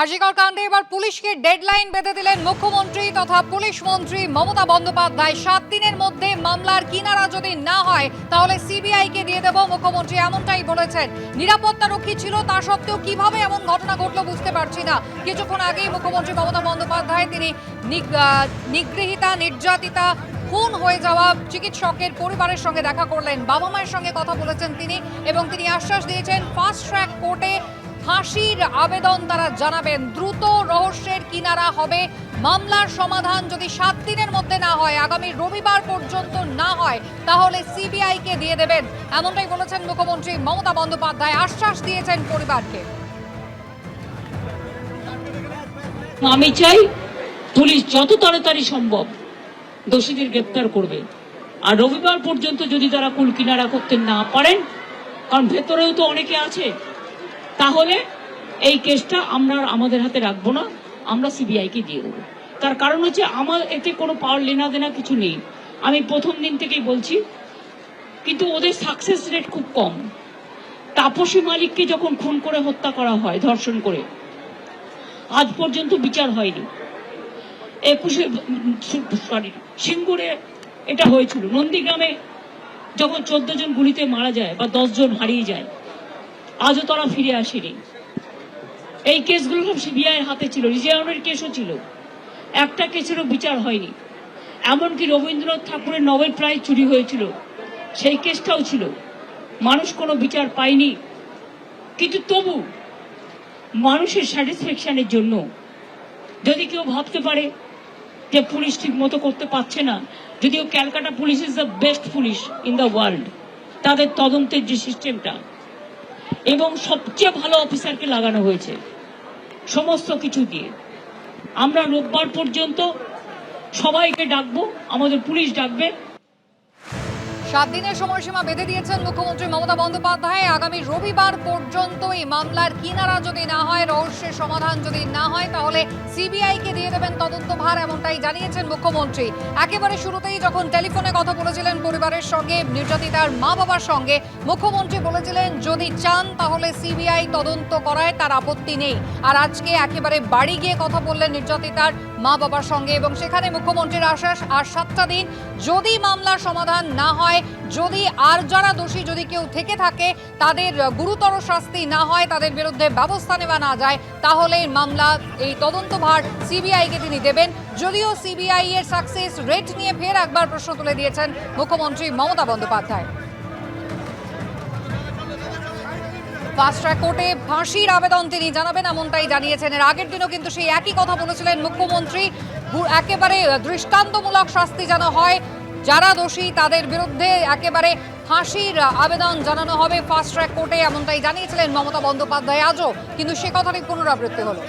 আরজিকর কাণ্ডে এবার পুলিশকে ডেডলাইন বেঁধে দিলেন মুখ্যমন্ত্রী তথা পুলিশ মন্ত্রী মমতা বন্দ্যোপাধ্যায়। 7 দিনের মধ্যে মামলার কিনারা যদি না হয় তাহলে সিবিআইকে দিয়ে দেব, মুখ্যমন্ত্রী এমনটাই বলেছেন। নিরাপত্তা রক্ষী ছিল, তা সত্ত্বেও কিভাবে এমন ঘটনা ঘটলো বুঝতে পারছি না। কিছুক্ষণ আগেই মুখ্যমন্ত্রী মমতা বন্দ্যোপাধ্যায় তিনি নিগৃহীতা, নির্যাতিতা, খুন হয়ে যাওয়া চিকিৎসকের পরিবারের সঙ্গে দেখা করলেন, বাবা মায়ের সঙ্গে কথা বলেছেন তিনি, এবং তিনি আশ্বাস দিয়েছেন ফাস্ট ট্র্যাক কোর্টে ফাঁসির আবেদন তারা জানাবেন। দ্রুত রহস্যের কিনারা হবে। মামলার সমাধান যদি 7 দিনের মধ্যে না হয়, আগামী রবিবার পর্যন্ত না হয়, তাহলে সিবিআইকে দিয়ে দেবেন, এমনটাই বলেছেন মুখ্যমন্ত্রী মমতা বন্দ্যোপাধ্যায়। আশ্বাস দিয়েছেন পরিবারকে। আমি চাই পুলিশ যত তাড়াতাড়ি সম্ভব দোষীদের গ্রেপ্তার করবে, আর রবিবার পর্যন্ত যদি তারা কুল কিনারা করতে না পারেন, কারণ ভেতরেও তো অনেকে আছে, তাহলে এই কেসটা আমরা আমাদের হাতে রাখবো না, আমরা সিবিআইকে দিয়ে দেবো। তার কারণ হচ্ছে আমার এতে কোনো পাওয়ার লেনা দেনা কিছু নেই, আমি প্রথম দিন থেকেই বলছি। কিন্তু ওদের সাকসেস রেট খুব কম। তাপসী মালিককে যখন খুন করে হত্যা করা হয়, ধর্ষণ করে, আজ পর্যন্ত বিচার হয়নি। 21 সিঙ্গুরে এটা হয়েছিল। নন্দীগ্রামে যখন 14 জন গুলিতে মারা যায় বা 10 জন হারিয়ে যায়, আজও তারা ফিরে আসেনি। এই কেসগুলো সব সিবিআইয়ের হাতে ছিল। রিজায়নের কেসও ছিল, একটা কেসেরও বিচার হয়নি। এমনকি রবীন্দ্রনাথ ঠাকুরের নোবেল প্রাইজ চুরি হয়েছিল, সেই কেসটাও ছিল, মানুষ কোনো বিচার পায়নি। কিন্তু তবু মানুষের স্যাটিসফ্যাকশনের জন্য যদি কেউ ভাবতে পারে যে পুলিশ ঠিক মতো করতে পারছে না, যদিও Calcutta police is the best police in the world, তাদের তদন্তের যে সিস্টেমটা, এবং সবচেয়ে ভালো অফিসারকে লাগানো হয়েছে সমস্ত কিছু দিয়ে। আমরা রোববার পর্যন্ত সবাইকে ডাকবো, আমাদের পুলিশ ডাকবে। 7 দিনের সময়সীমা বেঁধে দিয়েছেন মুখ্যমন্ত্রী মমতা বন্দ্যোপাধ্যায়। আগামী রবিবার পর্যন্ত এই মামলার কিনারা যদি না হয়, রহস্যের সমাধান যদি না হয়, তাহলে সিবিআইকে দিয়ে দেবেন তদন্তভার, এমনটাই জানিয়েছেন মুখ্যমন্ত্রী। একেবারে শুরুতেই যখন টেলিফোনে কথা বলেছিলেন পরিবারের সঙ্গে, নির্যাতিতার মা বাবার সঙ্গে, মুখ্যমন্ত্রী বলেছিলেন যদি চান তাহলে সিবিআই তদন্ত করায় তার আপত্তি নেই। আর আজকে একেবারে বাড়ি গিয়ে কথা বললেন নির্যাতিতার মা বাবার সঙ্গে, এবং সেখানে মুখ্যমন্ত্রীর আশ্বাস, আর 7টা দিন যদি মামলার সমাধান না হয়, যদি আর যারা দোষী যদি কেউ থেকে থাকে তাদের গুরুতর শাস্তি না হয়, তাদের বিরুদ্ধে ব্যবস্থা নেওয়া না যায়, তাহলে মামলা এই তদন্তভার সিবিআইকে তিনি দেবেন। যদিও সিবিআই এর সাকসেস রেট নিয়ে ফের একবার প্রশ্ন তুলে দিয়েছেন মুখ্যমন্ত্রী মমতা বন্দ্যোপাধ্যায়। ফাস্ট ট্র্যাক কোর্টে ফাঁসির আবেদন তিনি জানাবেন, এমনটাই জানিয়েছেন। এর আগের দিনও কিন্তু সেই একই কথা বলেছিলেন মুখ্যমন্ত্রী, একেবারে দৃষ্টান্তমূলক শাস্তি যেন হয়, যারা দোষী তাদের বিরুদ্ধে একেবারে ফাঁসির আবেদন জানানো হবে ফাস্ট ট্র্যাক কোর্টে, এমনটাই জানিয়েছিলেন মমতা বন্দ্যোপাধ্যায় আজও, কিন্তু সে কথারই পুনরাবৃত্তি হলো।